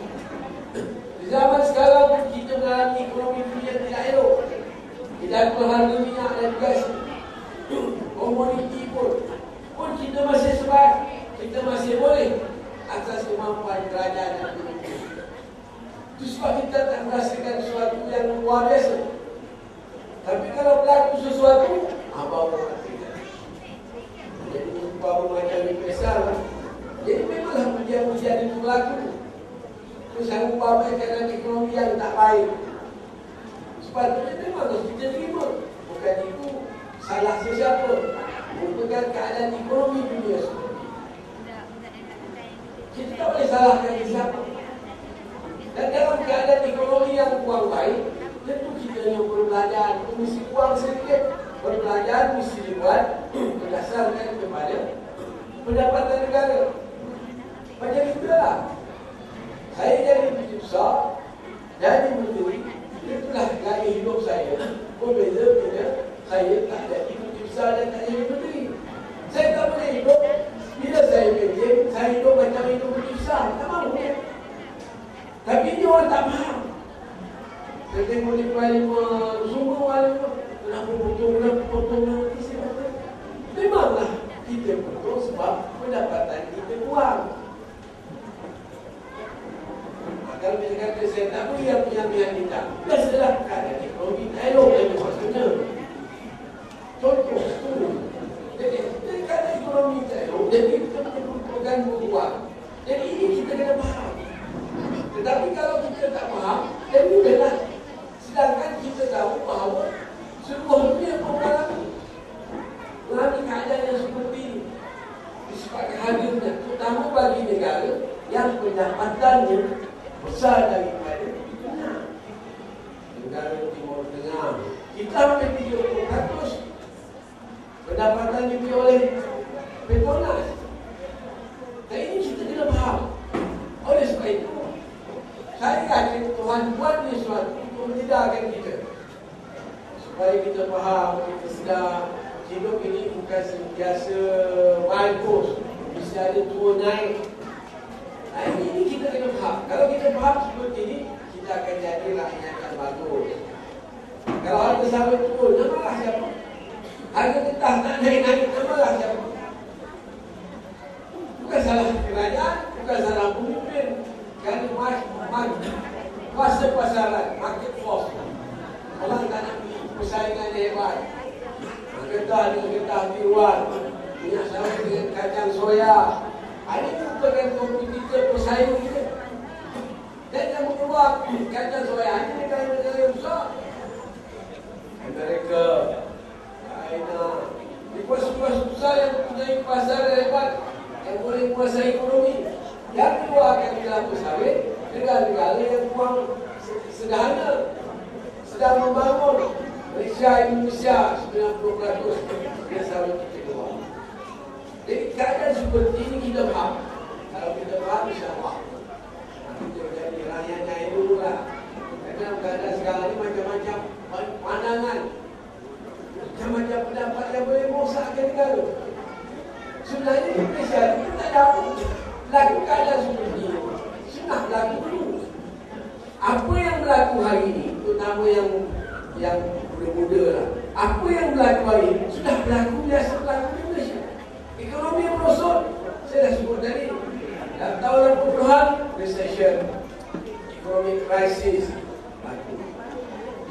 Di zaman sekarang pun kita mengalami ekonomi dunia tidak elok. Tidak ada harga minyak dan gas, komoditi pun kita masih survive. Kita masih boleh atas kemampuan kerajaan dan penduduk. Itu sebab kita tak merasakan sesuatu yang luar biasa. Tapi kalau berlaku sesuatu, baru matikan. Jadi baru macam ni besar. Jadi memanglah ujian-ujian itu berlaku. Misalnya umpamanya keadaan ekonomi yang tak baik. Sepatutnya memang harus kita terima. tadi itu salah sesiapa. Merupakan keadaan ekonomi dunia seperti ini. Kita tak boleh salahkan siapa. Dan dalam keadaan ekonomi yang kurang baik, tentu kita yang berbelanja mesti kurang sedikit. Perbelanjaan mesti dibuat berdasarkan kepada pendapatan negara. Macam itulah. Saya jadi menteri besar, jadi menteri, itulah gaya hidup saya. Berbeza bila saya tak jadi menteri besar dan tak jadi menteri. Saya tak boleh hidup, bila saya kerja, saya hidup macam hidup menteri besar. Tak mahu ya. Tapi ini orang tak faham. Saya tengok di Parlimen, sungguh Parlimen, kenapa potong nanti saya kata. Memanglah kita potong sebab pendapatan kita kurang. Kalau kita kata saya tak boleh yang punya kita, biasalah keadaan ekonomi tak elok lagi maksudnya. Contoh, jadi keadaan ekonomi tak elok, jadi kita perlukan uang. Jadi ini kita kena faham. Tetapi kalau kita tak faham, dan mudahlah. Sedangkan kita tahu bahawa seluruh dunia pun mengalami keadaan yang seperti ini. Disebabkan harganya, terutama bagi negara yang pendapatannya besar daripada dunia. Negara Timur Tengah, kita hampir 30% pendapatan diberi oleh Petronas. Dan ini kita kena faham. Oleh sebab itu, saya yakin Tuhan buat ni sesuatu untuk memudahkan kita. Supaya kita faham, kita sedar hidup ini bukan sentiasa bagus, mesti ada turun naik. Nah, ini kita kena faham. Kalau kita faham seperti ini, kita akan jadi rakyat yang bagus. Kalau harga sawit turun, namalah siapa? Harga getah tak naik-naik, namalah siapa? Bukan salah kerajaan, bukan salah pemimpin. Kerana kuasa pasaran, market force. Orang tak nak pergi persaingan hebat. Getah dengan getah tiruan, minyak sawit dengan kacang soya. Ini merupakan kompetitor persaing kita. Dan yang mengeluar kacang soya ini negara-negara yang besar. Amerika, China, di kuasa-kuasa besar yang mempunyai pasar hebat, yang boleh menguasai ekonomi. Yang keluarkan kelapa sawit negara-negara yang kurang sederhana, sedang membangun. Malaysia, Indonesia 90% yang sawit kita keluar. Jadi keadaan seperti ini kita faham. Kalau kita faham, insyaAllah kita jadi rakyat yang dulu lah. Kerana keadaan sekarang ini macam-macam pandangan, macam-macam pendapat yang boleh merosakkan negara. Sebenarnya di Malaysia kita tak dapat laku keadaan seperti ini. Sudah berlaku dulu. Apa yang berlaku hari ini, terutama yang muda-muda lah. Apa yang berlaku hari ini sudah berlaku, biasa berlaku di Malaysia. Ekonomi yang merosot, saya dah sebut tadi. Dalam tahun 80-an, recession, economic crisis berlaku.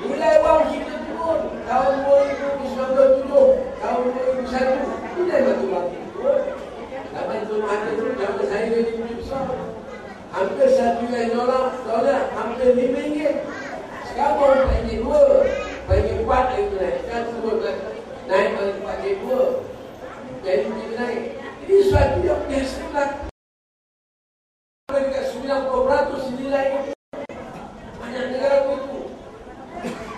Nilai wang kita turun tahun 2097, tahun 2001, nilai batu wang kita turun. Dapat turun harga tu, zaman saya jadi lebih besar. Hampir $1, hampir RM5. Sekarang baru RM4, RM4 lagi naik. Kan turun naik RM4, jadi kita naik. Ini sesuatu yang biasa berlaku. Dekat 90% nilai banyak negara itu.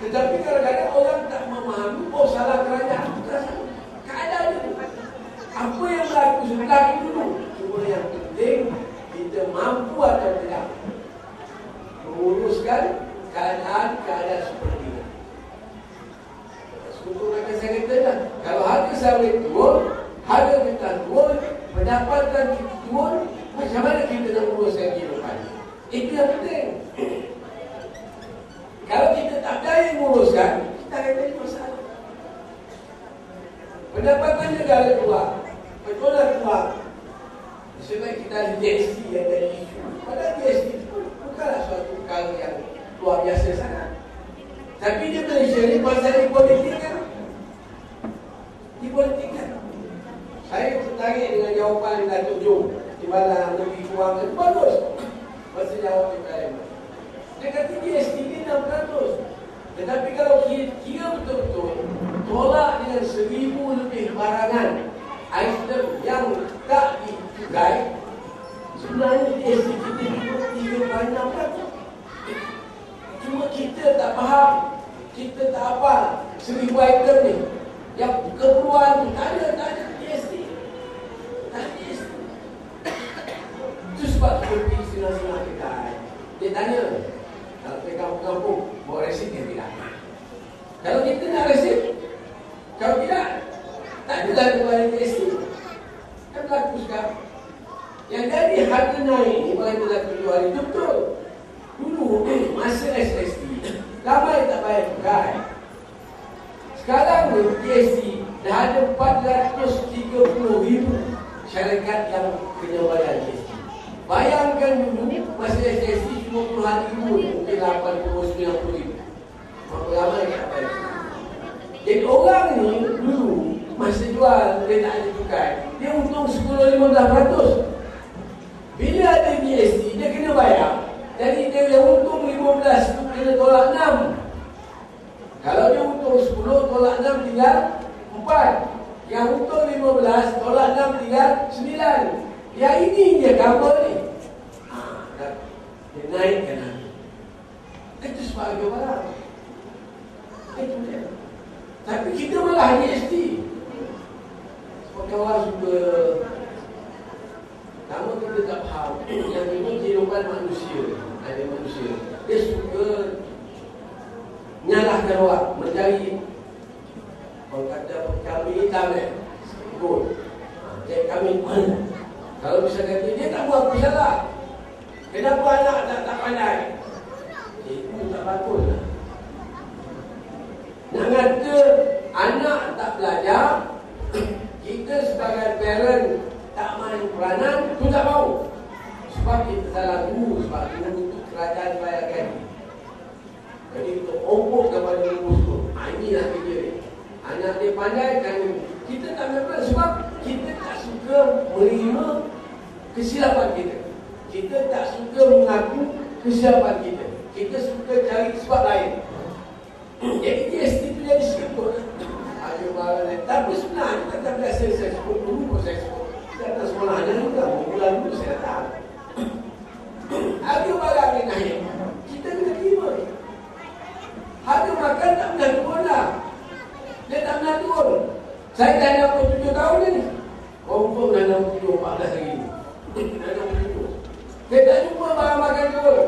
Tetapi kadang-kadang orang tak memahami, salah kerajaan. Keadaan itu. Apa yang berlaku berlaku dulu. Cuma yang penting kita mampu atau tidak menguruskan keadaan seperti ini. Sebetulnya macam saya kata dah, kalau harga sawit turun, harga kita turun, pendapatan kita turun, macam mana kita nak menguruskan kehidupan? Itu yang penting. Kalau kita tak berjaya menguruskan, kita akan jadi masalah. Pendapatan negara keluar, petronas keluar. Sebab kita ada GST yang ada isu. Padahal GST itu bukanlah suatu perkara yang luar biasa sangat. Tapi di Malaysia ni pasal dipolitikkan. Dipolitikkan. Saya tertarik dengan jawapan Datuk Jom Timbalan Menteri Kewangan. Bagus. Masa jawab di Parlimen. Dia kata GST ni 6%. Tetapi kalau kira betul-betul, tolak dengan 1000 lebih barangan item yang tak dicukai. Sebenarnya GST kita hidup 36%. Cuma kita tak faham, kita tak apa 1000 item ni. Yang keperluan tak ada GST. Tak ada GST. Itu sebab kita pergi senang-senang kedai. Dia tanya, kalau pergi kampung-kampung, bawa resit dia tidak. Kalau kita nak resit, kalau tidak, tak ada lagi bayar GST. Kan berlaku sekarang. Yang jadi harga naik ni, bagi kita keluar itu betul. Dulu, masa SST, ramai tak bayar cukai. Sekarang ni, GST dah ada 430,000 syarikat yang kena bayar GST. Bayangkan dulu, masa SST cuma puluhan ribu, mungkin 80-90,000. Berapa ramai tak bayar. Jadi orang ni, dulu, masa jual, dia tak ada cukai. Dia untung 10-15%. Bila ada GST, dia kena bayar. Jadi dia yang untung 15 tu kena tolak 6. Kalau dia untung 10 tolak 6 tinggal 4. Yang untung 15 tolak 6 tinggal 9. Yang ini dia cover ni. Dia naikkan lagi. Itu sebagai barang. Itu dia. Tapi kita malah GST. Sebab kawan suka, nama kita tak faham. Yang ini kehidupan manusia. Ada manusia. Dia suka nyalahkan orang, mencari. Orang kata kami hitam ikut. Cik kami mana? Kalau bisa kata dia tak buat apa salah. Kenapa anak tak pandai? Itu tak bagus lah. Nak kata anak tak belajar, kita sebagai parent tak main peranan, tu tak mau. Sebab kita salah guru, sebab guru tu kerajaan bayarkan. Jadi kita ompok kepada guru tu. Inilah kerja dia. Anak dia pandai kan kita tak memang sebab kita tak suka menerima kesilapan kita. Kita tak suka mengaku kesilapan kita. Kita suka cari sebab lain. Jadi GST itu jadi sebut. Ada barang lain. Tapi sebenarnya kita biasa saya sebut dulu saya sebut. Datang sekolahnya juga, bulan dulu saya datang. Harga barang yang naik, kita kena terima. Harga makan tak pernah turun lah. Dia tak pernah turun. Saya dah 67 tahun ni. Confirm dah 67, 14 hari ni. Dah 67. Saya tak jumpa barang makan turun.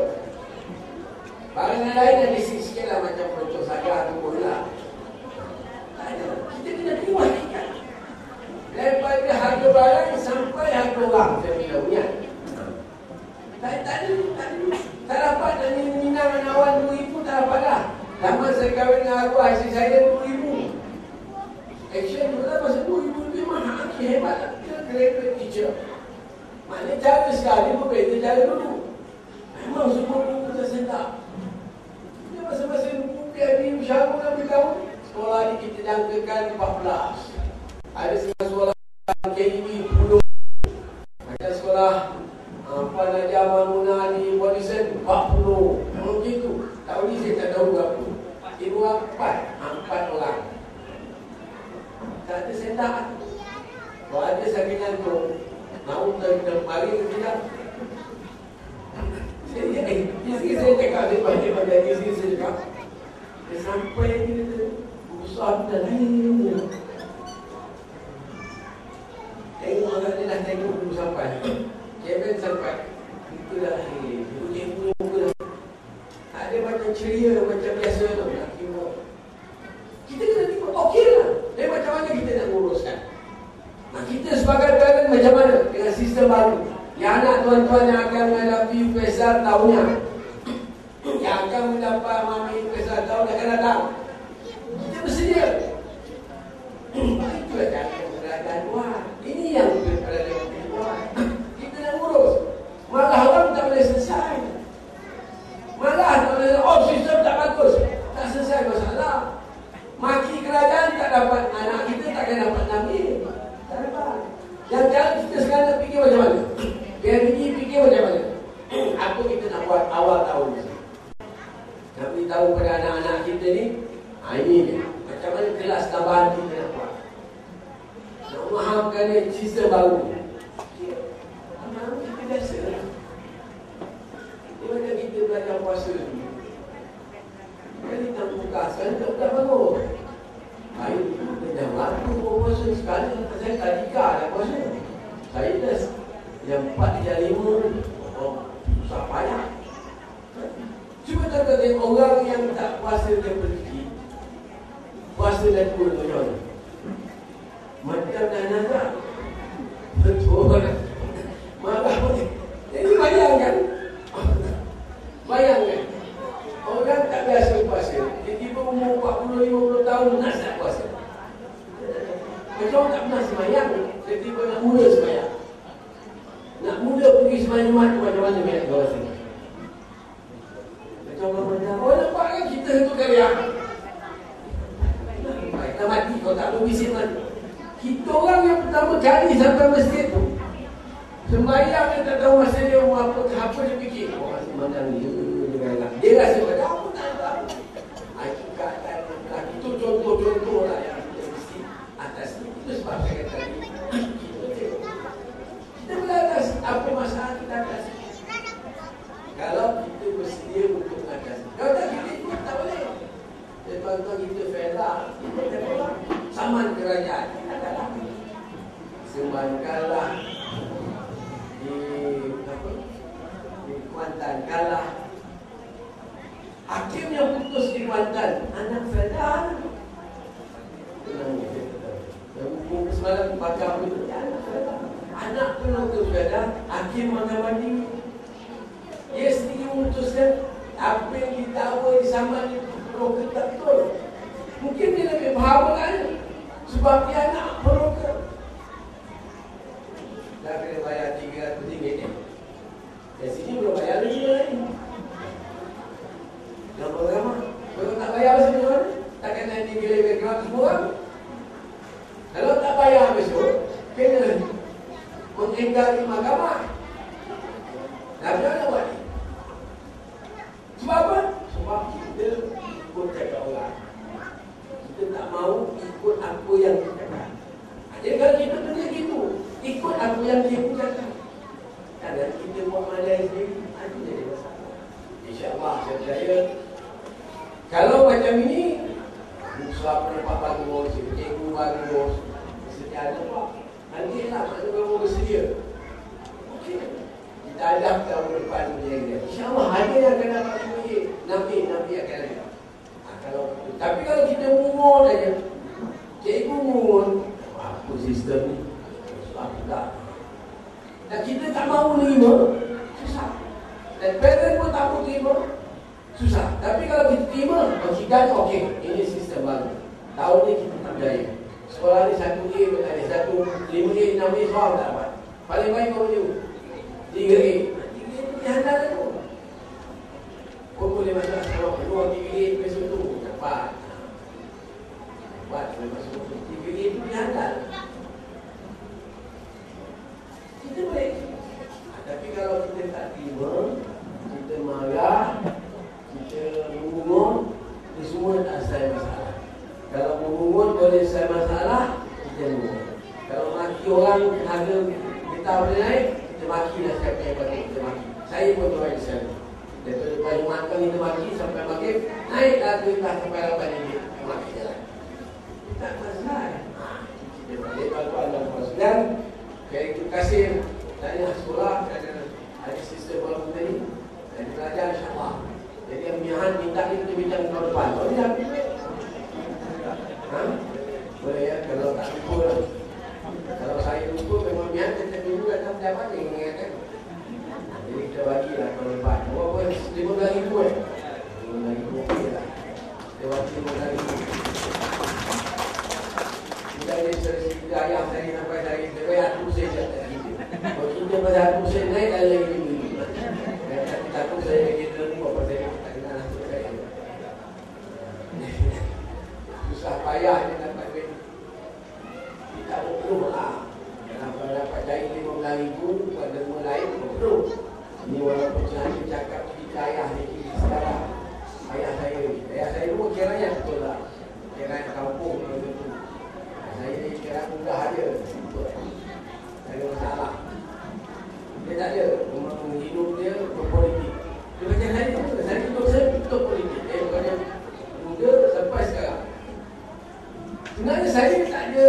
Barang yang lain ada sikit-sikit lah macam peroncong sagar turun lah. Tak ada. Kita kena terima ikan. Daripada harga barang sampai harga orang, saya bilang ni. Tak ada. Tak dapat nak minang awan 2,000, tak dapat dah. Lama saya kahwin dengan aku, hasil saya 2,000. Action tu lah pasal 2,000 lebih mahal. Hebat lah. Kita graduate teacher. Maknanya cara sekali berbeza cara dulu. Memang semua buku kita sentak. Dia masa-masa buku PIB Syarul dan beritahu, sekolah ni kita jangkakan 14. Ada sekolah KIB 10. Ada sekolah Puan Najah Mamunah di Wallison 40. Memang begitu. Tahun ni saya tak tahu berapa. Ibu 4 orang. Tak ada sentak. Kalau ada sampingan tu, mahu kita mari ke tidak? Isteri saya cakap, dia banyak isteri saya cakap. Dia sampai ni kata, besar dah lain. Tengok orang ni dah tengok dulu sampai. Kevin sampai. Itu dah lahir. Itu cikgu muka dah. Ada macam ceria macam biasa tu. Kita kena tengok okey lah. Tapi macam mana kita nak uruskan? Nah, kita sebagai parent macam mana dengan sistem baru? Yang anak tuan-tuan yang akan menghadapi UPSR tahunnya, yang akan mendapat mami UPSR tahun akan datang, kita bersedia. Itulah cara keberadaan Tuhan. Ini yang keberadaan Tuhan. Kita nak urus. Malah orang tak boleh selesai. Malah tak boleh, sistem tak bagus. Tak selesai masalah. Maki kerajaan tak dapat, anak kita takkan dapat nami. Tak dapat. Yang jalan kita sekarang nak fikir macam mana? PMG fikir macam mana? Apa kita nak buat awal tahun ni? Nak beritahu pada anak-anak kita ni, ini dia. Macam mana kelas tambahan memahamkan sistem baru. Anak kita biasa lah. Dia macam kita belajar puasa ni. Kan kita buka sekali tak bangun. Saya dah waktu puasa sekali. Saya tak nikah dah puasa. Saya dah yang 4 yang 5. Oh, susah payah. Cuba tengok orang yang tak puasa dia pergi. Puasa dan kurang. Macam dah nazar. Betul. Marah boleh. Jadi bayangkan. Bayangkan. Orang tak biasa puasa. Tiba-tiba umur 40-50 tahun nak puasa. Macam tak pernah semayang. Tiba-tiba nak mula semayang. Nak mula pergi semayang macam mana biar puasa. Macam orang oh nampak kan kita satu karya. Kita mati kau tak berbisik mati. Kita orang yang pertama kali sampai masjid tu sembahyang dia tak tahu masa dia apa dia fikir. Oh masih mana ni dia rasa macam apa tak tahu. Hakikat itu contoh-contoh lah yang kita mesti atas ni. Itu sebab saya kata tadi kita belajar apa masalah kita atas. Kalau kita bersedia untuk mengatasi. Kalau tak kita ikut tak boleh. Contoh kita fela, kita tak boleh. Saman kerajaan adalah sembangkanlah di Kuantan kalah. Hakim yang putus di Kuantan anak fela. Hukum semalam pakar itu anak fela. Anak penuntut fela, hakim mahkamah. Dia sendiri memutuskan apa yang ditawa di zaman itu broker tak betul. Mungkin dia lebih faham kan sebab dia anak broker. Dah kena bayar RM300 ni. Dari sini belum bayar lagi. Lama-lama kalau tak bayar macam mana? Takkan nanti gila-gila semua orang. Kalau tak bayar besok kena mengingkari mahkamah. Dah macam buat ni? Sebab apa? Sebab kita ikut cakap orang. Kita tak mahu ikut apa yang kita cakap. Jadi kalau kita benda gitu, ikut apa yang dia cakap. Kadang kita buat malai sendiri, itu jadi masalah. InsyaAllah saya percaya kalau macam ini, usaha pendapat bagus, cikgu bagus, sedia ada apa? Nantilah maknanya kamu bersedia. Okey. Kita adab tahun depan punya dia. InsyaAllah ada yang akan dapat punya Nabi akan ada. Tapi kalau kita mungun saja, cikgu mungun, apa sistem ni? Susah pula. Dan kita tak mahu terima, susah. Dan parent pun tak mahu terima, susah. Tapi kalau kita terima, kita okey, ini sistem baru. Tahun ni kita tak berjaya. Sekolah ni 1A pun tak ada, 5A, 6A soal tak dapat. Paling baik kau je 3A. 3A tu dihantar tu. Kau boleh masuk sekolah penuh 3A besok tu. Dapat. Boleh masuk 3A tu dihantar. Kita boleh. Tapi kalau kita tak terima, kita marah, kita mengungun, itu semua tak selesai masalah. Kalau mengungun boleh selesai masalah, kita mengungun. Kalau maki orang harga kita boleh naik, kita maki lah siapa yang patut kita maki. Saya pun doain di sana. Daripada pagi makan kita maki sampai maghrib, naik harga kita sampai 8 ringgit. Maki je lah. Tak masalah. Kita boleh bantu Allah Rasulullah. Kayak itu kasih dari sekolah ada sistem baru tadi. Dan belajar insyaAllah. Jadi yang Mihan minta kita bincang tahun depan. Kalau dia habis boleh ya, kalau tak lupa lah. Kalau saya lupa memang Mihan tetap dulu datang pejabat yang mengingatkan. Jadi kita bagilah tahun depan. Berapa RM15,000 RM15,000 okey lah. Kita bagi RM15,000. Kita ada cerita ayam saya sampai saya bayar RM1 saya. Kalau kita pada RM1 naik ada lagi RM5,000. Tapi takut saya bagi RM2 apa saya tak kenal nasib saya. Susah payah dia dapat duit. Kita perlu lah. Kalau dapat jahit RM15,000 pada rumah lain perlu. Ini walaupun nanti cakap kita ayah ni sekarang. Ayah saya pun kiranya betul lah. Kiranya kampung betul. Saya ni kira mudah aja. Tak ada masalah. Dia tak ada. Memang hidup dia berpolitik. Dia macam saya hidup saya betul politik. Bukannya muda sampai sekarang. Sebenarnya saya tak ada,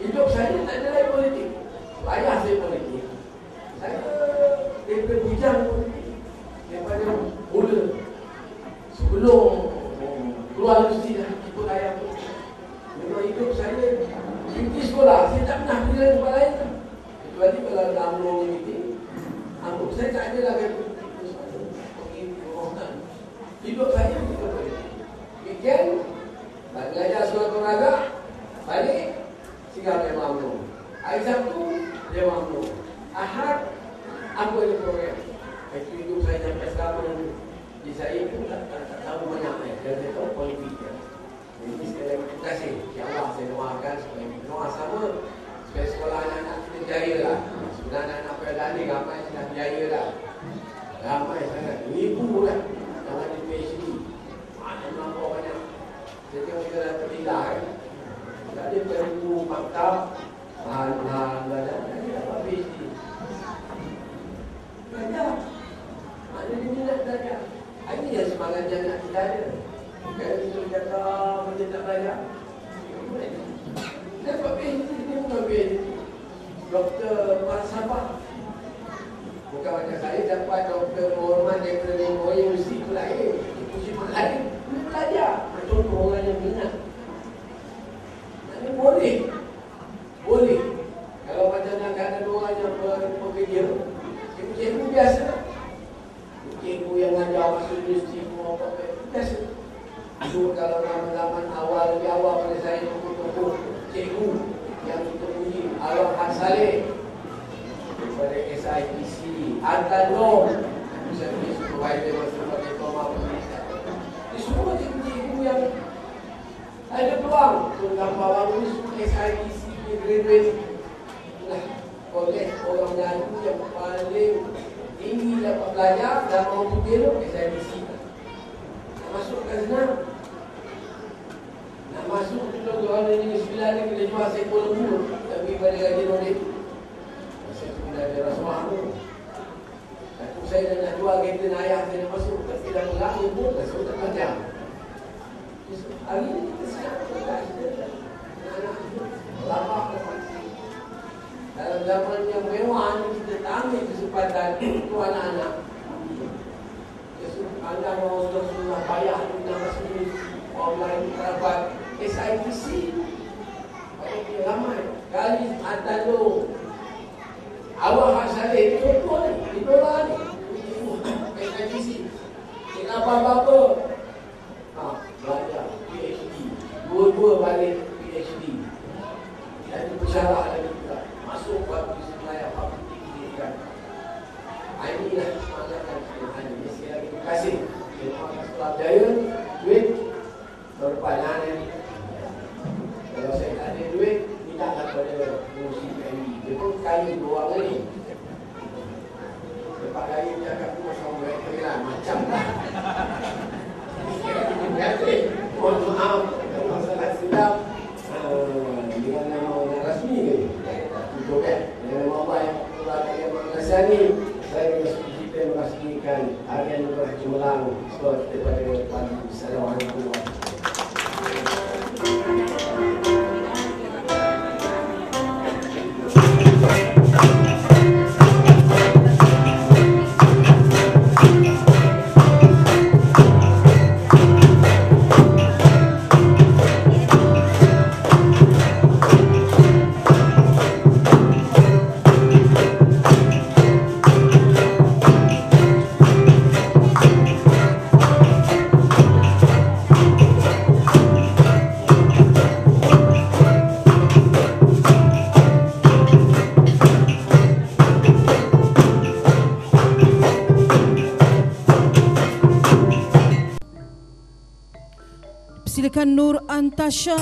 hidup saya tak ada lagi politik. Ayah saya politik. Saya daripada bujang politik. Daripada mula. Sebelum keluar universiti dah ikut ayah politik. Memang hidup saya pergi sekolah. Saya tak pernah pergi dalam tempat lain. Kecuali kalau ada UMNO meeting. Saya tak ada lagi politik. Pergi rumah. Hidup saya begitu politik. Weekend, nak belajar sekolah olahraga, balik, singgah dia UMNO. Hari Sabtu, dia UMNO. Ahad, apa yang program? Itu hidup saya sampai sekarang. Jadi saya pun tak tahu banyak. Saya tahu politik. Jadi sekali lagi terima kasih. Ya Allah, saya doakan supaya kita doa sama. Supaya sekolah anak-anak kita jaya lah. Sebenarnya anak-anak pelajar ni ramai sudah jaya lah. Ramai sangat. Ribu lah. Yang ada PhD. Mana nampak banyak. Saya tengok kita dapat tiga kan. Tak ada peribu maktab. Mahal-mahal belajar. Jadi dapat PhD. Belajar. Mana dia minat belajar. Ini yang semangat yang nak kita ada. Kalau kita kata macam tak belajar. Dapat PhD. Dia bukan PhD. Doktor Falsafah. Bukan macam saya dapat doktor hormat daripada Memori Universiti tu lain. Itu cuma lain. Dia belajar. Contoh orang yang minat. Ini boleh. Boleh. Kalau macam nak ada orang yang bekerja, cikgu biasa. Cikgu yang ajar masuk universiti pun apa-apa. Biasa. Itu kalau zaman-zaman awal, lebih awal pada saya tokoh-tokoh cikgu yang kita puji. Al-Haq Saleh daripada SIPC, Al-Tanong, saya punya supervisor masa sebagai Tuan Pendidikan. Ini semua cikgu-cikgu yang ada peluang. Gambar baru ini semua SIPC graduate. Itulah kolej orang Melayu yang paling tinggi dapat belajar dan mampu belok SIPC. Nak masuk ke sana, nak masuk dulu orang ini 9 ni kena jual seekor lembu. Tapi pada gaji nolik saya sudah ada rasuah tu. Satu saya dah nak jual kereta dan ayah saya nak masuk. Tapi dah mengaku pun saya tak panjang. Hari ini kita siap anak-anak lapak dalam zaman yang mewah ni kita tak ambil kesempatan untuk anak-anak. Anda mau sudah payah nak masuk orang lain dapat SIPC. Okey, ramai. Kali Al-Tanong, Al-Haq Saleh, itu contoh ni. Idola ni. SIPC. Tidak apa-apa. Belajar. PhD. Dua-dua balik PhD. Dan bersyarah lagi juga. Masuk waktu sebelah public pendidikan. Inilah semangat dan semangat ini. Sekali lagi terima kasih. Terima kasih Sekolah Jaya. Duit. Berpandangan ini. Kalau saya tak ada duit, mintalah pada fungsi KI. Dia pun KI dua orang ni. Lepas KI cakap tu macam mereka lah. Macam lah. Terima kasih. Mohon maaf. Kalau salah silap. Dengan nama rasmi ke? Tutup kan? Dengan nama Allah yang Tuhan yang mengasihani. Saya dengan kita merasmikan harian Lurah Cemerlang. Sekolah kita pada pagi. Assalamualaikum warahmatullahi wabarakatuh. Silakan Nur Antasha.